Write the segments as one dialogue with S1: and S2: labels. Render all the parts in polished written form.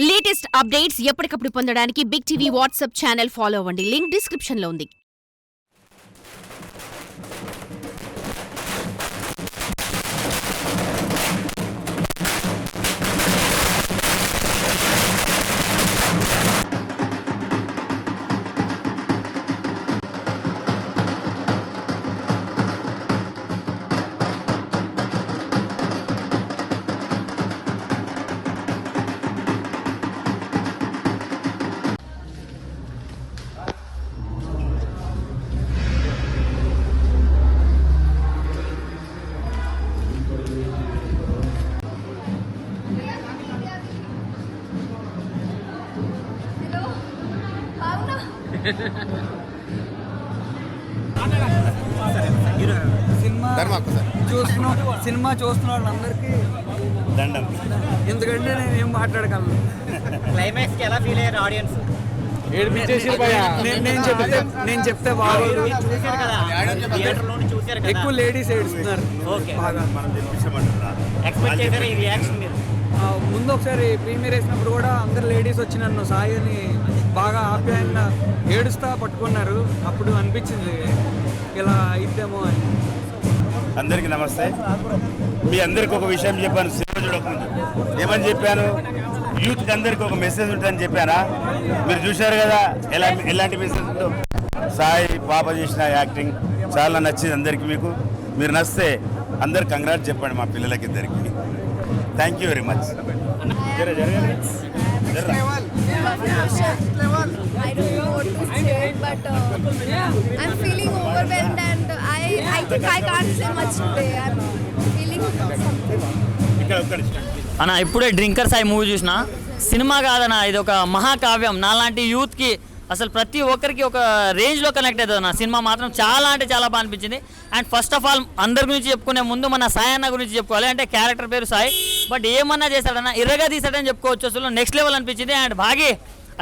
S1: Latest updates ఎప్పటికప్పుడు పొందడానికి big TV WhatsApp channel follow అవ్వండి. లింక్ డిస్క్రిప్షన్ లో ఉంది.
S2: సినిమా చూస్తున్న వాళ్ళందరికీ
S3: దండం.
S2: ఎందుకంటే నేను ఏం మాట్లాడగలను.
S4: క్లైమాక్స్ ఎలా ఫీల్ అయ్యారు ఆడియన్స్?
S2: నేను చెప్తే బాగోదు.
S4: చూశారు కదా, థియేటర్లోనే చూశారు కదా,
S2: ఎక్కువ లేడీస్ ఏడుస్తున్నారు. బాగా
S4: ఎక్స్పెక్ట్ చేశారు ఈ రియాక్షన్ మీరు?
S2: ముందు ఒకసారి ప్రీమియర్ వేసినప్పుడు కూడా అందరు లేడీస్ వచ్చి నన్ను సాయిని బాగా ఆప్యాయంగా ఏడుస్తా పట్టుకున్నారు. అప్పుడు అనిపించింది ఇలా అయిద్దేమో అని.
S3: అందరికీ నమస్తే. మీ అందరికి ఒక విషయం చెప్పాను సినిమా చూడకముందు. ఏమని చెప్పాను? యూత్కి అందరికి ఒక మెసేజ్ ఉంటుందని చెప్పానా? మీరు చూశారు కదా ఎలాంటి మెసేజ్ ఉందో. సాయి పాప చేసిన యాక్టింగ్ చాలా నచ్చింది అందరికీ. మీకు మీరు నచ్చితే అందరు కంగ్రాట్స్ చెప్పండి మా పిల్లలకి ఇద్దరికి. Thank you very much.
S5: I don't know what to say, but I'm feeling overwhelmed and I think I can't say much today. I'm feeling something.
S4: అన్న ఇప్పుడే డ్రింకర్ సాయి మూవీ చూసిన. సినిమా కాదన్న, ఇది ఒక మహాకావ్యం. నాలాంటి యూత్కి అసలు ప్రతి ఒక్కరికి ఒక రేంజ్లో కనెక్ట్ అవుతుంది అన్న. సినిమా మాత్రం చాలా అంటే చాలా బాగా అనిపించింది. అండ్ ఫస్ట్ ఆఫ్ ఆల్ అందరి గురించి చెప్పుకునే ముందు మన సాయి అన్న గురించి చెప్పుకోవాలి. అంటే క్యారెక్టర్ పేరు సాయి, బట్ ఏమన్నా చేశాడన్న, ఇర్రగా తీసాడని చెప్పుకోవచ్చు. అసలు నెక్స్ట్ లెవెల్ అనిపించింది. And Baaghi,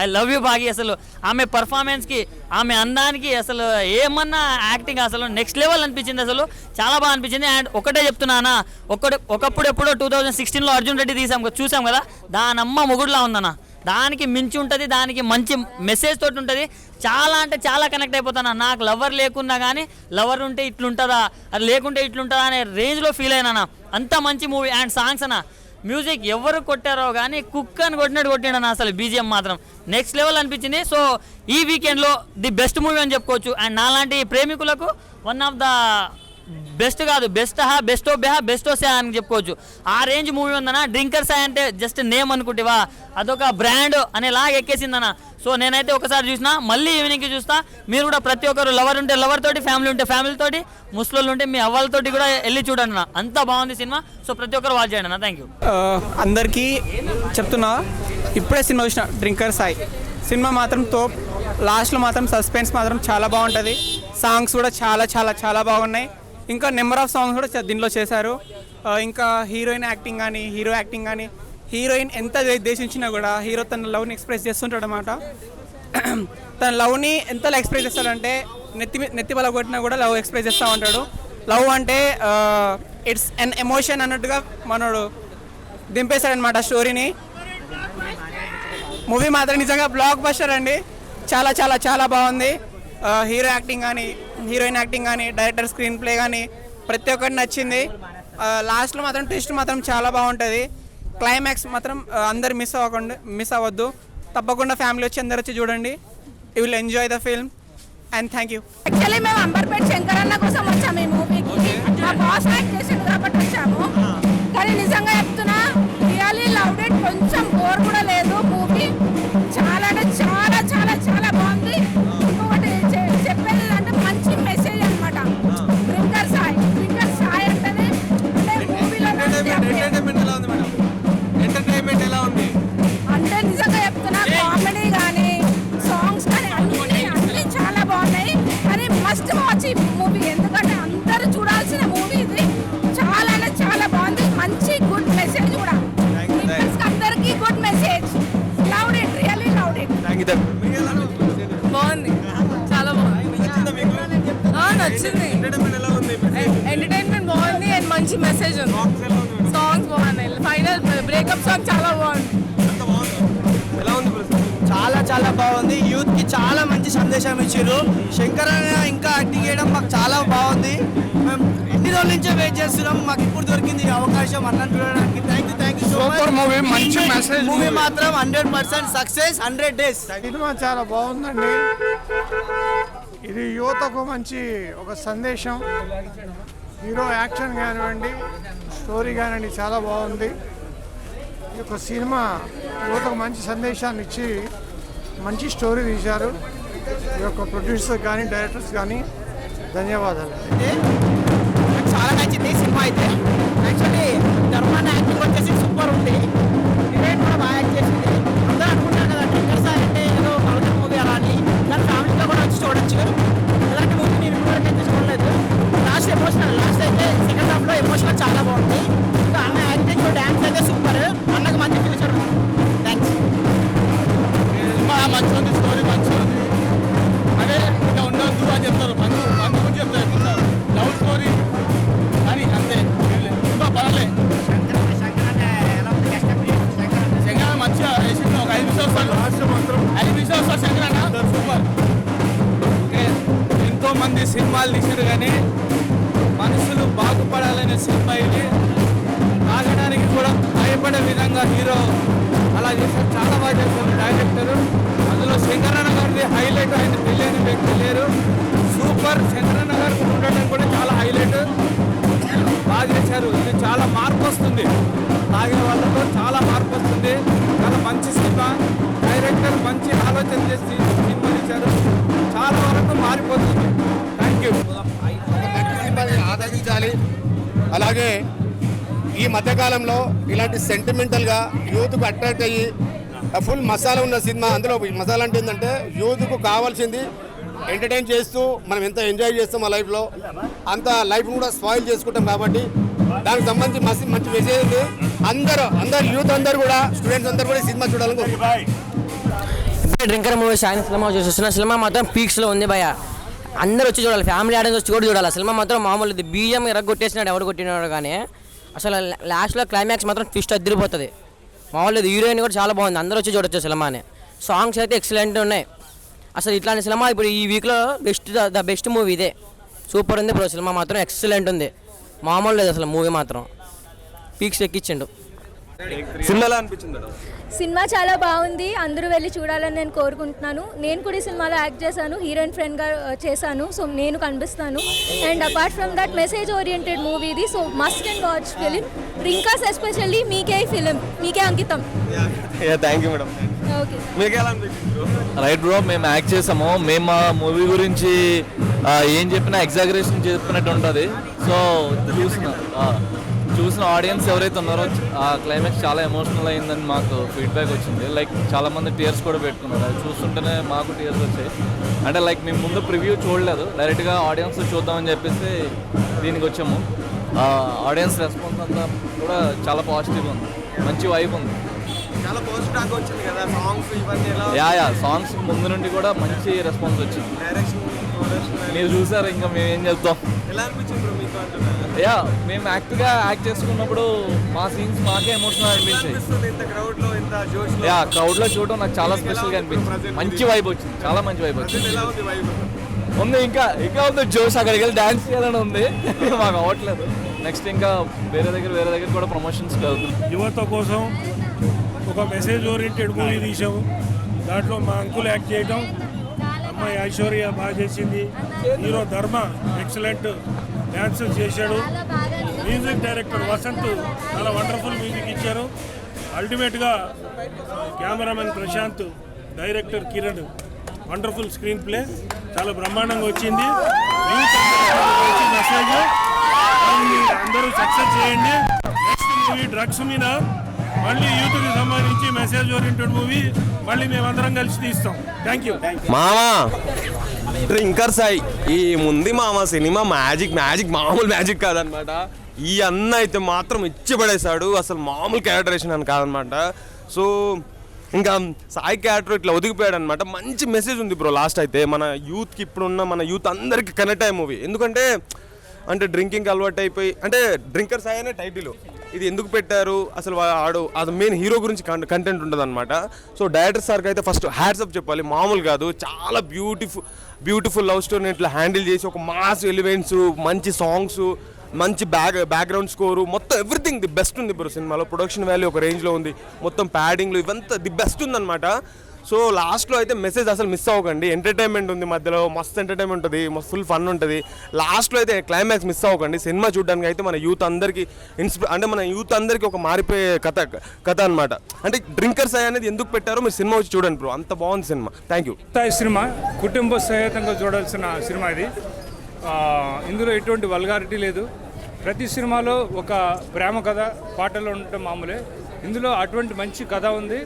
S4: I love you Baaghi. అసలు ఆమె పర్ఫార్మెన్స్కి, ఆమె అందానికి అసలు ఏమన్నా యాక్టింగ్ అసలు నెక్స్ట్ లెవెల్ అనిపించింది. అసలు చాలా బాగా అనిపించింది. అండ్ ఒకటే చెప్తున్నానా, ఒకప్పుడు ఎప్పుడో 2016లో అర్జున్ రెడ్డి చూసాం కదా, దానమ్మ మొగుడులా ఉందన్న. దానికి మించి ఉంటుంది, దానికి మంచి మెసేజ్ తోటి ఉంటుంది. చాలా అంటే చాలా కనెక్ట్ అయిపోతాను. నాకు లవర్ లేకున్నా కానీ లవర్ ఉంటే ఇట్లుంటుందా, అది లేకుంటే ఇట్లుంటుందా అనే రేంజ్లో ఫీల్ అయినా. అంత మంచి మూవీ. అండ్ సాంగ్స్ అన్న, మ్యూజిక్ ఎవరు కొట్టారో కానీ కుక్ అని కొట్టినట్టు కొట్టిండన్న. అసలు బీజిఎం మాత్రం నెక్స్ట్ లెవెల్ అనిపించింది. సో ఈ వీకెండ్లో ది బెస్ట్ మూవీ అని చెప్పుకోవచ్చు. అండ్ నాలాంటి ప్రేమికులకు వన్ ఆఫ్ ద బెస్ట్ కాదు, బెస్టో సే అని చెప్పుకోవచ్చు. ఆ రేంజ్ మూవీ ఉందన్న. డ్రింకర్ సాయి అంటే జస్ట్ నేమ్ అనుకుంటేవా, అదొక బ్రాండ్ అనేలాగా ఎక్కేసిందన్న. సో నేనైతే ఒకసారి చూసినా, మళ్ళీ ఈవినింగ్కి చూస్తా. మీరు కూడా ప్రతి ఒక్కరు లవర్ ఉంటే లవర్ తోటి, ఫ్యామిలీ ఉంటే ఫ్యామిలీ తోటి, ముస్లింలు ఉంటే మీ అవ్వాలతోటి కూడా వెళ్ళి చూడండి అన్న. అంత బాగుంది సినిమా. సో ప్రతి ఒక్కరు వాచ్ చేయండి అన్న. Thank you.
S2: అందరికీ చెప్తున్నా, ఇప్పుడే సినిమా చూసిన డ్రింకర్ సాయి. సినిమా మాత్రం తోప్. లాస్ట్లో మాత్రం సస్పెన్స్ మాత్రం చాలా బాగుంటుంది. సాంగ్స్ కూడా చాలా చాలా చాలా బాగున్నాయి. ఇంకా నెంబర్ ఆఫ్ సాంగ్స్ కూడా దీంట్లో చేశారు. ఇంకా హీరోయిన్ యాక్టింగ్ కానీ, హీరో యాక్టింగ్ కానీ, హీరోయిన్ ఎంత దేశించినా కూడా హీరో తన లవ్ని ఎక్స్ప్రెస్ చేస్తుంటాడు అన్నమాట. తన లవ్ని ఎంతలా ఎక్స్ప్రెస్ చేస్తాడంటే నెత్తి బల కొట్టినా కూడా లవ్ ఎక్స్ప్రెస్ చేస్తూ ఉంటాడు. లవ్ అంటే ఇట్స్ ఎన్ ఎమోషన్ అన్నట్టుగా మనోడు దింపేశాడనమాట స్టోరీని. మూవీ మాత్రం నిజంగా బ్లాక్ బస్టర్ అండి. చాలా చాలా చాలా బాగుంది. హీరో యాక్టింగ్ కానీ, హీరోయిన్ యాక్టింగ్ కానీ, డైరెక్టర్ స్క్రీన్ ప్లే కానీ ప్రతి ఒక్కటి నచ్చింది. లాస్ట్లో మాత్రం ట్విస్ట్ మాత్రం చాలా బాగుంటుంది. క్లైమాక్స్ మాత్రం అందరు మిస్ అవ్వద్దు. తప్పకుండా ఫ్యామిలీ వచ్చి అందరు వచ్చి చూడండి. You will enjoy the film and thank you.
S5: Actually మేము అంబర్పేట శంకరన్న కోసం వచ్చాము ఈ మూవీకి. మా బాస్ యాక్ట్ చేసిండు కాబట్టి వచ్చాము. కానీ నిజంగా చెప్తున్నా, రియల్లీ లవ్డ్ ఇట్. కొంచెం బోర్ కూడా లేదు మూవీ. చాలా అంటే చాలా చాలా చాలా బాగుంది. ఇంకొకటి చెప్పేది అంటే మంచి మెసేజ్ అనమాట. డ్రింకర్ సాయి అంటేనే అంటే మూవీలో అంటే నిజంగా చెప్తున్నా, కామెడీ కానీ సాంగ్స్ కానీ అన్నీ చాలా బాగున్నాయి. కానీ మస్ట్ వాచ్ ఈ మూవీ, ఎందుకంటే అందరూ చూడాల్సిన మూవీ ఇది. చాలా అంటే చాలా బాగుంది. మంచి గుడ్ మెసేజ్ కూడా అందరికీ good message. Loved it, really loved it. బాగుంది, చాలా బాగుంది, నచ్చింది. ఎంటర్టైన్మెంట్ బాగుంది అండ్ మంచి మెసేజ్ ఉంది. సాంగ్స్ బాగున్నాయి. ఫైనల్ బ్రేకప్ సాంగ్ చాలా బాగుంది.
S6: బాగుంది. యూత్కి చాలా మంచి సందేశం ఇచ్చారు. శంకర్ అన్న ఇంకా యాక్టింగ్ చేయడం మాకు చాలా బాగుంది. మేము ఎన్ని రోజుల నుంచే వెయిట్ చేస్తున్నాం. మాకు ఇప్పుడు దొరికింది ఈ అవకాశం అన్నట్టు చూడడానికి. Thank you so much.
S2: Movie మంచి మెసేజ్.
S6: మూవీ మాత్రం 100% సక్సెస్, 100 days.
S7: సినిమా చాలా బాగుందండి. ఇది యువతకు మంచి ఒక సందేశం. హీరో యాక్షన్ కానివ్వండి, స్టోరీ కానివ్వండి చాలా బాగుంది. ఈ యొక్క సినిమా యువతకు మంచి సందేశాన్ని ఇచ్చి మంచి స్టోరీ తీశారు. ఈ యొక్క ప్రొడ్యూసర్ కానీ డైరెక్టర్స్ కానీ ధన్యవాదాలు.
S6: నాకు చాలా నచ్చింది సినిమా అయితే. యాక్చువల్లీ ధర్మాన యాక్టింగ్ వచ్చేసి సూపర్ ఉంది. హీరోయిన్ కూడా బాగా యాక్ట్ చేసింది. అందరూ అనుకుంటారు కదా డ్రింకర్ సార్ అంటే ఏదో కలర్ మూవీ అలా అని, కానీ ఫ్యామిలీతో కూడా వచ్చి చూడొచ్చు. అలాంటి మూవీ నేను ఇప్పటివరకు అయితే చూడలేదు. లాస్ట్ అయితే సెకండ్ హాఫ్లో ఎమోషనల్ చాలా బాగుంది. ఇంకా అన్న యాక్టింగ్ డ్యాన్స్ అయితే సూపర్. అన్నకు మంచి ఫ్యూచర్ ఉంది. థ్యాంక్స్.
S8: మంచిగా ఉంది, స్టోరీ మంచిగా ఉంది. అదే ఇంకా ఉండొద్దు అని చెప్తారు. మందు గురించి చెప్తారు. లవ్ స్టోరీ కానీ అంతే. ఇంకా పర్లే. శంకర్ మంచిగా వేసింది. ఒక 5 నిమిషాలు శంకర్ అన్న సూపర్.
S2: ఎంతో మంది సినిమాలు తీసారు కానీ మనుషులు బాగుపడాలనే సినిమా ఇది. తాగడానికి కూడా భయపడే విధంగా హీరో అలా చేశారు. చాలా బాగా చేశారు డైరెక్టర్. అందులో శంకరన్న గారిది హైలైట్. ఆయన తెలియని వ్యక్తి లేరు. సూపర్. శంకరన్న గారు ఉండడం కూడా చాలా హైలైట్. బాగా చేశారు. ఇది చాలా మార్పు వస్తుంది. తాగే వాళ్ళతో చాలా మార్పు వస్తుంది. చాలా మంచి సినిమా. డైరెక్టర్ మంచి ఆలోచన చేసి సినిమా తీశారు. చాలా వరకు మారిపోతుంది. Thank you.
S8: ఆదరించాలి. అలాగే ఈ మధ్యకాలంలో ఇలాంటి సెంటిమెంటల్గా యూత్కు అట్రాక్ట్ అయ్యి ఫుల్ మసాలా ఉన్న సినిమా. అందులో మసాలా అంటే ఏంటంటే యూత్కు కావాల్సింది ఎంటర్టైన్ చేస్తూ మనం ఎంత ఎంజాయ్ చేస్తాం ఆ లైఫ్లో, అంత లైఫ్ను కూడా స్పాయిల్ చేసుకుంటాం. కాబట్టి దానికి సంబంధించి మంచి మెసేజ్ ఉంది. అందరు యూత్ అందరూ కూడా, స్టూడెంట్స్ అందరూ కూడా ఈ సినిమా చూడాలని.
S9: డ్రింకర్ మూవీ సాయంత్రం సినిమా చూస్తున్న సినిమా మాత్రం పీక్స్లో ఉంది భయ. అందరూ వచ్చి చూడాలి. ఫ్యామిలీ ఆడియన్స్ వచ్చి కూడా చూడాలి. సినిమా మాత్రం మామూలు బీజం ఎరగొట్టేసినాడు ఎవరు కొట్టినాడు కానీ అసలు లాస్ట్లో క్లైమాక్స్ మాత్రం ట్విస్ట్ అదిరిపోతుంది. మామూలు హీరోయిన్ కూడా చాలా బాగుంది. అందరూ వచ్చి చూడొచ్చు సినిమాని. సాంగ్స్ అయితే ఎక్సలెంట్ ఉన్నాయి. అసలు ఇట్లాంటి సినిమా ఇప్పుడు ఈ వీక్లో ద బెస్ట్ మూవీ ఇదే. సూపర్ ఉంది బ్రో. సినిమా మాత్రం ఎక్సలెంట్ ఉంది. మామూలు లేదు అసలు. మూవీ మాత్రం పీక్స్ ఎక్కించిండు.
S2: సినిమాలో అనిపించింది.
S10: సినిమా చాలా బాగుంది. అందరూ వెళ్ళి చూడాలని నేను కోరుకుంటున్నాను. నేను కూడా ఈ సినిమాలో యాక్ట్ చేశాను. హీరోయిన్ ఫ్రెండ్గా చేశాను. సో నేను కనిపిస్తాను. And apart from that message oriented movie ఇది. So must and watch film. Drinkers especially మీకే ఈ ఫిలిం, మీకే అంకితం.
S2: Thank you madam.
S10: ఓకే,
S2: మీకు ఎలా అనిపించింది?
S11: రైట్ బ్రో, మేము యాక్ట్ చేసాము. మేము మా మూవీ గురించి ఏం చెప్పినా ఎగ్జాగరేషన్ చెప్పినట్టు ఉంటుంది. సో చూసిన ఆడియన్స్ ఎవరైతే ఉన్నారో ఆ క్లైమాక్స్ చాలా ఎమోషనల్ అయిందని మాకు ఫీడ్బ్యాక్ వచ్చింది. లైక్ చాలామంది టీయర్స్ కూడా పెట్టుకున్నారు. అది చూస్తుంటేనే మాకు టీయర్స్ వచ్చాయి. అంటే లైక్ మేము ముందు ప్రివ్యూ చూడలేదు, డైరెక్ట్గా ఆడియన్స్ చూద్దామని చెప్పేసి దీనికి వచ్చాము. ఆడియన్స్ రెస్పాన్స్ అంతా కూడా చాలా పాజిటివ్ ఉంది. మంచి వైబ్ ఉంది.
S2: చాలా పాజిటివ్ టాక్ వచ్చింది కదా. సాంగ్స్ ఇవన్నీ ఎలా?
S11: యా సాంగ్స్ ముందు నుండి కూడా మంచి రెస్పాన్స్ వచ్చింది. మీరు చూసారు, ఇంకా మేము ఏం చెప్తాం.
S2: ఎలా అనిపించింది మీకు అంటున్నా?
S11: యా మేము యాక్ట్ చేసుకున్నప్పుడు మా సీన్స్ మాకే ఎమోషనల్ అనిపించాయి. యా క్రౌడ్లో చూడడం నాకు చాలా స్పెషల్గా అనిపించింది. మంచి వైబ్ వచ్చింది. చాలా మంచి వైబ్ వచ్చింది. ఉంది ఇంకా ఉంది జోష్. అక్కడికి వెళ్ళి డ్యాన్స్ చేయాలని ఉంది. మాకు అవ్వట్లేదు. నెక్స్ట్ ఇంకా వేరే దగ్గర కూడా ప్రమోషన్స్ వెళ్తుంది.
S12: యువత కోసం ఒక మెసేజ్ ఓరియంటెడ్ మూవీ తీసాము. దాంట్లో మా అంకుల్ యాక్ట్ చేయడం, అమ్మాయి ఐశ్వర్య బాగా చేసింది. హీరో ధర్మ ఎక్సలెంట్ డ్యాన్స్ చేశాడు. మ్యూజిక్ డైరెక్టర్ వసంత్ చాలా వండర్ఫుల్ మ్యూజిక్ ఇచ్చారు. అల్టిమేట్గా cameraman Prashanth, director Kiran, wonderful screenplay. చాలా బ్రహ్మాండంగా వచ్చింది. మెసేజ్ అందరూ సక్సెస్ చేయండి. నెక్స్ట్ మూవీ డ్రగ్స్ మీద మళ్ళీ యూత్కి సంబంధించి మెసేజ్ ఓరియంటెడ్ మూవీ మళ్ళీ మేమందరం కలిసి తీస్తాం. Thank you.
S13: మామా డ్రింకర్ సాయి ఈ ముందు మామ సినిమా మ్యాజిక్ మామూలు మ్యాజిక్ కాదనమాట. ఈ అన్న అయితే మాత్రం ఇచ్చిపడేశాడు. అసలు మామూలు క్యారెక్టరేషన్ అని కాదనమాట. సో ఇంకా సాయి క్యారెక్టర్ ఇట్లా ఒదిగిపోయాడు అనమాట. మంచి మెసేజ్ ఉంది బ్రో. లాస్ట్ అయితే మన యూత్కి, ఇప్పుడున్న మన యూత్ అందరికీ కనెక్ట్ అయ్యే మూవీ. ఎందుకంటే డ్రింకింగ్ అలవాటు అయిపోయి, అంటే డ్రింకర్ సాయి అనే టైటిల్, ఇది ఎందుకు పెట్టారు, అసలు అది మెయిన్ హీరో గురించి కంటెంట్ ఉంటుంది అనమాట. సో డైరెక్టర్ సార్కి అయితే ఫస్ట్ హ్యాట్సప్ చెప్పాలి, మామూలు కాదు. చాలా బ్యూటిఫుల్ లవ్ స్టోరీని ఇట్లా హ్యాండిల్ చేసి ఒక మాస్ ఎలిమెంట్స్, మంచి సాంగ్స్, మంచి బ్యాక్గ్రౌండ్ స్కోరు, మొత్తం ఎవ్రీథింగ్ ది బెస్ట్ ఉంది బ్రో సినిమాలో. ప్రొడక్షన్ వాల్యూ ఒక రేంజ్లో ఉంది, మొత్తం ప్యాడింగ్లు ఇవంతా ది బెస్ట్ ఉందన్నమాట. సో లాస్ట్లో అయితే మెసేజ్ అసలు మిస్ అవ్వకండి. ఎంటర్టైన్మెంట్ ఉంది మధ్యలో, మస్తు ఎంటర్టైన్మెంట్ ఉంటుంది, ఫుల్ ఫన్ ఉంటుంది. లాస్ట్లో అయితే క్లైమాక్స్ మిస్ అవ్వకండి. సినిమా చూడడానికి అయితే మన యూత్ అందరికీ మన యూత్ అందరికీ ఒక మారిపోయే కథ అనమాట. అంటే డ్రింకర్స్ అనేది ఎందుకు పెట్టారో మీరు సినిమా వచ్చి చూడండి బ్రో, అంత బాగుంది సినిమా. Thank you.
S12: సినిమా కుటుంబ సహితంగా చూడాల్సిన సినిమా ఇది. ఇందులో ఎటువంటి వల్గారిటీ లేదు. ప్రతి సినిమాలో ఒక ప్రేమ కథ పాటలు ఉండటం మామూలే. ఇందులో అటువంటి మంచి కథ ఉంది.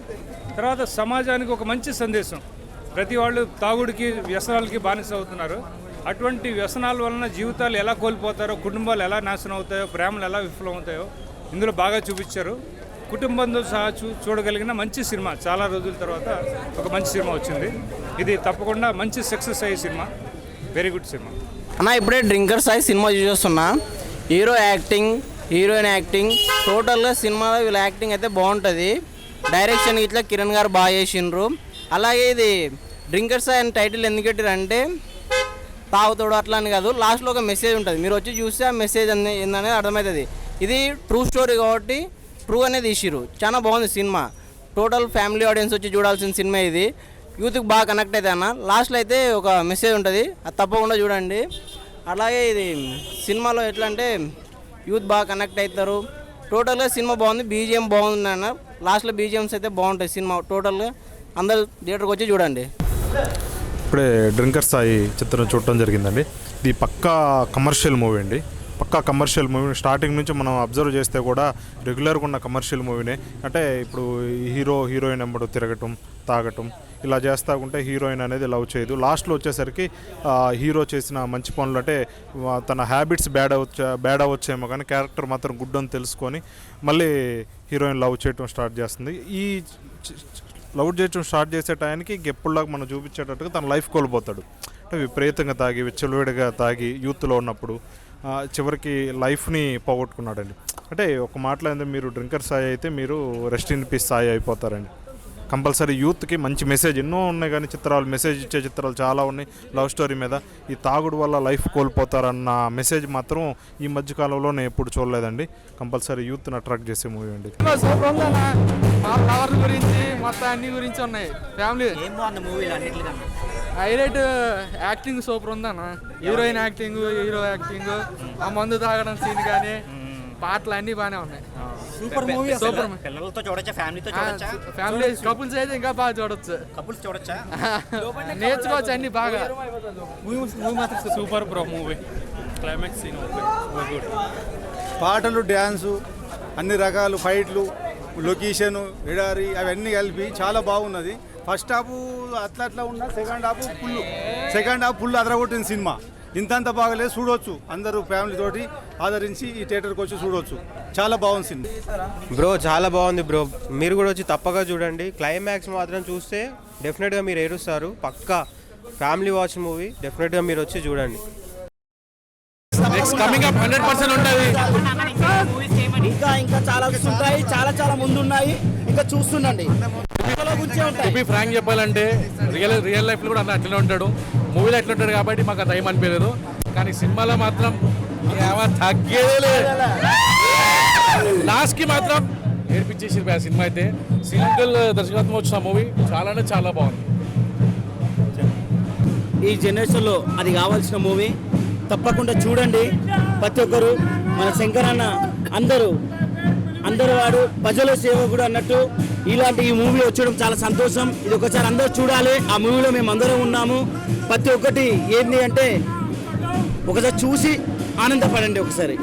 S12: తర్వాత సమాజానికి ఒక మంచి సందేశం. ప్రతి వాళ్ళు తాగుడికి, వ్యసనాలకి బానిస అవుతున్నారు. అటువంటి వ్యసనాల వలన జీవితాలు ఎలా కోల్పోతారో, కుటుంబాలు ఎలా నాశనం అవుతాయో, ప్రేమలు ఎలా విఫలం అవుతాయో ఇందులో బాగా చూపించారు. కుటుంబంతో సహా చూడగలిగిన మంచి సినిమా. చాలా రోజుల తర్వాత ఒక మంచి సినిమా వచ్చింది. ఇది తప్పకుండా మంచి సక్సెస్ అయ్యే సినిమా. వెరీ గుడ్ సినిమా
S6: అన్న. ఇప్పుడే డ్రింకర్స్ అయ్యి సినిమా చూస్తున్నా. హీరో యాక్టింగ్, హీరోయిన్ యాక్టింగ్, టోటల్గా సినిమాలో వీళ్ళ యాక్టింగ్ అయితే బాగుంటుంది. డైరెక్షన్ ఇట్లా కిరణ్ గారు బాగా చేసిండ్రు. అలాగే ఇది డ్రింకర్స్ అని టైటిల్ ఎందుకు పెట్టారంటే తాగుతాడు అట్లా అని కాదు, లాస్ట్లో ఒక మెసేజ్ ఉంటుంది. మీరు వచ్చి చూస్తే ఆ మెసేజ్ ఏందనేది అర్థమవుతుంది. ఇది ట్రూ స్టోరీ కాబట్టి ట్రూ అనేది ఇచ్చిర్రు. చాలా బాగుంది సినిమా. టోటల్ ఫ్యామిలీ ఆడియన్స్ వచ్చి చూడాల్సిన సినిమా ఇది. యూత్కి బాగా కనెక్ట్ అవుతుంది అన్న. లాస్ట్లో అయితే ఒక మెసేజ్ ఉంటుంది, అది తప్పకుండా చూడండి. అలాగే ఇది సినిమాలో ఎట్లా అంటే యూత్ బాగా కనెక్ట్ అవుతారు. టోటల్గా సినిమా బాగుంది. బీజిఎం బాగుంది అన్న. లాస్ట్లో బీజిఎంస్ అయితే బాగుంటాయి. సినిమా టోటల్గా అందరు థియేటర్కి వచ్చి చూడండి.
S14: ఇప్పుడే డ్రింకర్స్ సాయి చిత్రం చూడటం జరిగిందండి. ఇది పక్కా కమర్షియల్ మూవీ అండి. పక్కా కమర్షియల్ మూవీ. స్టార్టింగ్ నుంచి మనం అబ్జర్వ్ చేస్తే కూడా రెగ్యులర్గా ఉన్న కమర్షియల్ మూవీనే. అంటే ఇప్పుడు హీరోయిన్ ఎంబడు తిరగటం, తాగటం ఇలా చేస్తూ ఉంటే హీరోయిన్ అనేది లవ్ చేయదు. లాస్ట్లో వచ్చేసరికి హీరో చేసిన మంచి పనులు అంటే తన హ్యాబిట్స్ బ్యాడ్ అవ్వచ్చేమో కానీ క్యారెక్టర్ మాత్రం గుడ్ అని తెలుసుకొని మళ్ళీ హీరోయిన్ లవ్ చేయటం స్టార్ట్ చేస్తుంది. ఈ లవ్ చేయటం స్టార్ట్ చేసే టైంకి ఇంకెప్పుడులాగా మనం చూపించేటట్టుగా తన లైఫ్ కోల్పోతాడు. అంటే విపరీతంగా తాగి, విచ్చలవిడిగా తాగి యూత్లో ఉన్నప్పుడు చివరికి లైఫ్ని పోగొట్టుకున్నాడండి. అంటే ఒక మాటలో ఏంటంటే మీరు డ్రింకర్ సాయి అయితే మీరు రెస్ట్ ఇన్ పీస్ సాయి అయిపోతారండి. కంపల్సరీ యూత్కి మంచి మెసేజ్ ఎన్నో ఉన్నాయి కానీ చిత్రాలు, మెసేజ్ ఇచ్చే చిత్రాలు చాలా ఉన్నాయి లవ్ స్టోరీ మీద. ఈ తాగుడు వల్ల లైఫ్ కోల్పోతారన్న మెసేజ్ మాత్రం ఈ మధ్యకాలంలో నేను ఎప్పుడు చూడలేదండి. కంపల్సరీ యూత్ని అట్రాక్ట్ చేసే మూవీ అండి.
S11: ఫ్లవర్స్ గురించి మొత్తం అన్ని గురించి ఉన్నాయి. ఫ్యామిలీ హైలైట్ యాక్టింగ్ సూపర్ ఉందన్న. హీరోయిన్ యాక్టింగ్, హీరో యాక్టింగ్, ఆ మందు తాగడం సీన్ కానీ పాటలు అన్నీ బాగానే ఉన్నాయి.
S6: Super movie.
S11: సూపర్.
S6: పిల్లలతో చూడొచ్చా, ఫ్యామిలీతో చూడొచ్చా?
S11: ఫ్యామిలీ కపుల్స్ అయితే ఇంకా బాగా చూడొచ్చు.
S6: కపుల్స్ చూడొచ్చా?
S11: నేర్చుకోవచ్చు అన్ని బాగా.
S6: మూవీ మాత్రం
S12: super bro. Movie climax scene good.
S15: పాటలు, డ్యాన్సు, అన్ని రకాలు ఫైట్లు, లొకేషను, ఎడారి అవన్నీ కలిపి చాలా బాగున్నది. ఫస్ట్ హాఫ్ అట్లా ఉన్న సెకండ్ హాఫ్ ఫుల్ అదరగొట్టింది సినిమా. ఇంతంత బాగలేదు, చూడవచ్చు. అందరూ ఫ్యామిలీతోటి ఆదరించి ఈ థియేటర్కి వచ్చి చూడవచ్చు. చాలా బాగుంది సినిమా
S16: బ్రో. చాలా బాగుంది బ్రో. మీరు కూడా వచ్చి తప్పగా చూడండి. క్లైమాక్స్ మాత్రం చూస్తే డెఫినెట్గా మీరు ఏడుస్తారు. పక్కా ఫ్యామిలీ వాచ్ మూవీ. డెఫినెట్గా మీరు వచ్చి చూడండి.
S11: కమింగ్ అప్ 100% ఉంటుంది.
S6: ఇంకా చాలా ఉంటాయి, చాలా ముందు ఉన్నాయి. ఇంకా చూస్తుండండి.
S11: ఫ్రాంక్ చెప్పాలంటే రియల్ లైఫ్లో కూడా అట్లనే ఉంటాడు. మూవీలో ఎట్లా ఉంటాడు కాబట్టి మాకు ఆ టైం అనిపించలేదు. కానీ సినిమాలో మాత్రం తగ్గేదే. లాస్ట్కి మాత్రం ఏడిపించేసి ఆ సినిమా అయితే. సింగిల్ దర్శకత్వం వచ్చిన మూవీ చాలా అంటే చాలా బాగుంది.
S6: ఈ జనరేషన్లో అది కావాల్సిన మూవీ. తప్పకుండా చూడండి ప్రతి ఒక్కరు. మన శంకర్ అన్న అందరూ వాడు ప్రజల సేవకుడు అన్నట్టు ఇలాంటి ఈ మూవీ వచ్చడం చాలా సంతోషం. ఇది ఒకసారి అందరూ చూడాలి. ఆ మూవీలో మేము అందరం ఉన్నాము. ప్రతి ఒక్కటి ఏంటి అంటే ఒకసారి చూసి ఆనందపడండి ఒకసారి.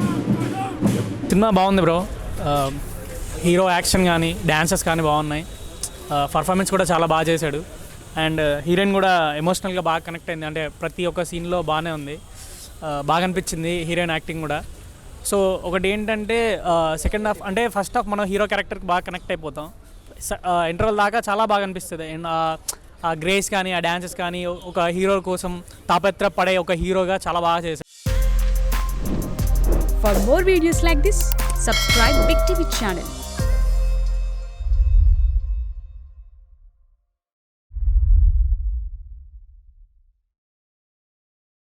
S17: సినిమా బాగుంది బ్రో. హీరో యాక్షన్ కానీ డ్యాన్సెస్ కానీ బాగున్నాయి. పర్ఫార్మెన్స్ కూడా చాలా బాగా చేశాడు. అండ్ హీరోయిన్ కూడా ఎమోషనల్గా బాగా కనెక్ట్ అయింది. అంటే ప్రతి ఒక్క సీన్లో బాగానే ఉంది. బాగా అనిపించింది హీరోయిన్ యాక్టింగ్ కూడా. సో ఒకటి ఏంటంటే సెకండ్ హాఫ్ అంటే ఫస్ట్ హాఫ్ మనం హీరో క్యారెక్టర్కి బాగా కనెక్ట్ అయిపోతాం. ఇంటర్వల్ దాకా చాలా బాగా అనిపిస్తుంది. ఆ గ్రేస్ కానీ ఆ డ్యాన్సెస్ కానీ ఒక హీరో కోసం తాపత్రపడే ఒక హీరోగా చాలా బాగా చేశారు.
S18: For more videos like this, Subscribe Big TV channel.